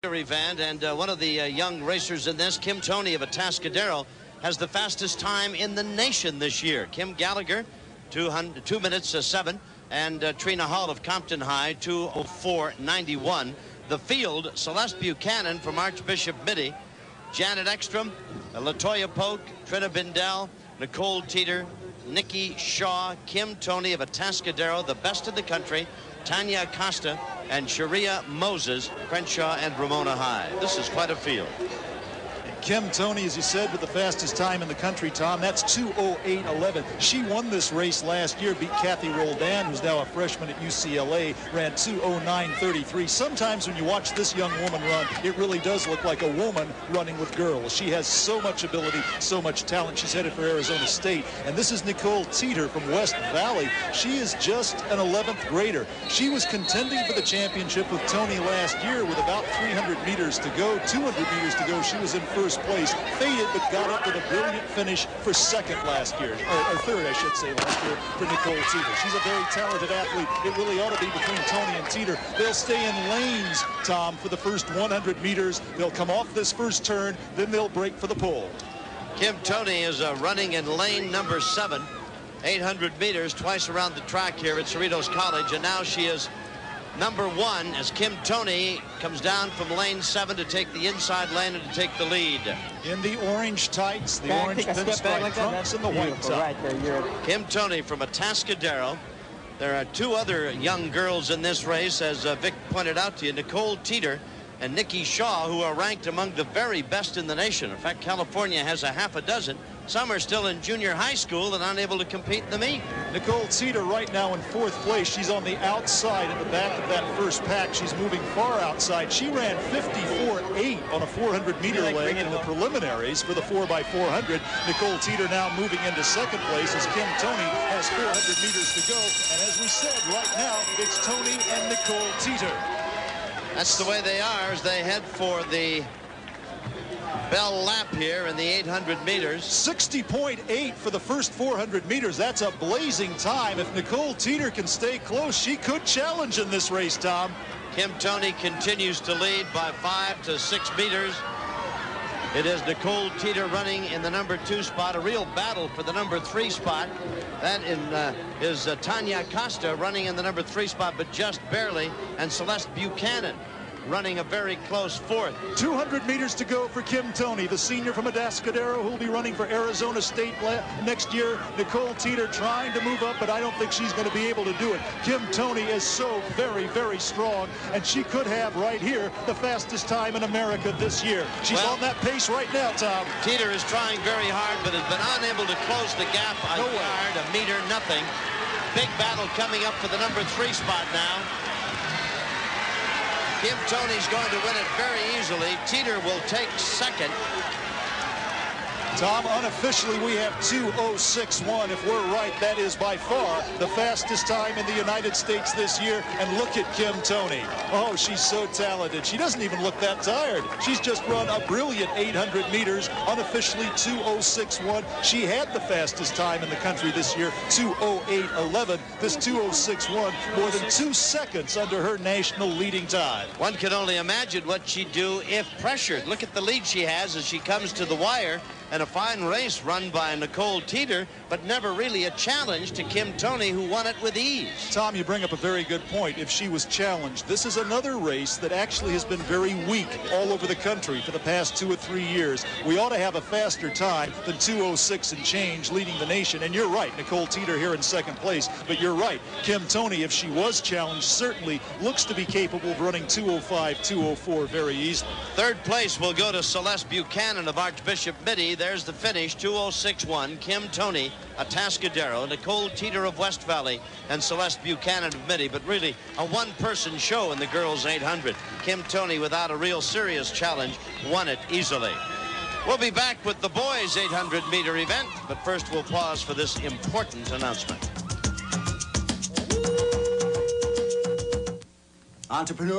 Event, and one of the young racers in this, Kim Toney of Atascadero, has the fastest time in the nation this year. Kim Gallagher, 2 minutes 7, and Trina Hall of Compton High, 2:04.91. The field: Celeste Buchanan from Archbishop Mitty, Janet Ekstrom, Latoya Polk, Trina Bindell, Nicole Teeter, Nikki Shaw, Kim Toney of Atascadero, the best in the country, Tanya Acosta, and Sharia Moses, Crenshaw and Ramona High. This is quite a field. Kim Toney, as you said, with the fastest time in the country, Tom. That's 2:08.11. She won this race last year, beat Kathy Roldan, who's now a freshman at UCLA, ran 2:09.33. Sometimes when you watch this young woman run, it really does look like a woman running with girls. She has so much ability, so much talent. She's headed for Arizona State. And this is Nicole Teeter from West Valley. She is just an 11th grader. She was contending for the championship with Toney last year with about 300 meters to go, 200 meters to go. She was in first place, faded, but got up with a brilliant finish for second last year, or third, I should say, last year for Nicole Teeter. She's a very talented athlete. It really ought to be between Toney and Teeter. They'll stay in lanes, Tom, for the first 100 meters. They'll come off this first turn, then they'll break for the pole. Kim Toney is running in lane number 7, 800 meters, twice around the track here at Cerritos College, and now she is number 1 as Kim Toney comes down from lane 7 to take the inside lane and to take the lead. In the orange tights, the orange pinstripe trunks, and the white top. Right there, Kim Toney from Atascadero. There are 2 other young girls in this race, as Vic pointed out to you, Nicole Teeter and Nikki Shaw, who are ranked among the very best in the nation. In fact, California has a half a dozen. Some are still in junior high school and unable to compete in the meet. Nicole Teeter right now in 4th place. She's on the outside at the back of that first pack. She's moving far outside. She ran 54.8 on a 400-meter leg in the preliminaries for the 4x400. Nicole Teeter now moving into 2nd place as Kim Toney has 400 meters to go. And as we said, right now, it's Toney and Nicole Teeter. That's the way they are as they head for the bell lap here in the 800 meters. 60.8 for the first 400 meters. That's a blazing time. If Nicole Teeter can stay close, she could challenge in this race, Tom. Kim Toney continues to lead by 5 to 6 meters. It is Nicole Teeter running in the number 2 spot, a real battle for the number 3 spot. That is Tanya Acosta running in the number 3 spot, but just barely, and Celeste Buchanan running a very close 4th. 200 meters to go for Kim Toney, the senior from Atascadero, who will be running for Arizona State next year. Nicole Teeter trying to move up, but I don't think she's going to be able to do it. Kim Toney is so very, very strong, and she could have right here the fastest time in America this year. She's on that pace right now, Tom. Teeter is trying very hard, but has been unable to close the gap a yard, a meter, nothing. Big battle coming up for the number 3 spot now. Kim Toney's going to win it very easily. Teeter will take 2nd. Tom, unofficially we have 2:06.1. If we're right, that is by far the fastest time in the United States this year. And look at Kim Toney. Oh, she's so talented. She doesn't even look that tired. She's just run a brilliant 800 meters, unofficially 2:06.1. She had the fastest time in the country this year, 2:08.11. This 2:06.1, more than 2 seconds under her national leading time. One can only imagine what she'd do if pressured. Look at the lead she has as she comes to the wire. And a fine race run by Nicole Teeter, but never really a challenge to Kim Toney, who won it with ease. Tom, you bring up a very good point. If she was challenged, this is another race that actually has been very weak all over the country for the past 2 or 3 years. We ought to have a faster time than 2:06 and change leading the nation. And you're right, Nicole Teeter here in 2nd place. But you're right, Kim Toney, if she was challenged, certainly looks to be capable of running 2:05, 2:04 very easily. 3rd place will go to Celeste Buchanan of Archbishop Mitty. There's the finish, 2:06.1. Kim Toney, Atascadero, Nicole Teeter of West Valley, and Celeste Buchanan of Mitty. But really a one-person show in the girls' 800. Kim Toney, without a real serious challenge, won it easily. We'll be back with the boys' 800-meter event, but first we'll pause for this important announcement. Entrepreneur.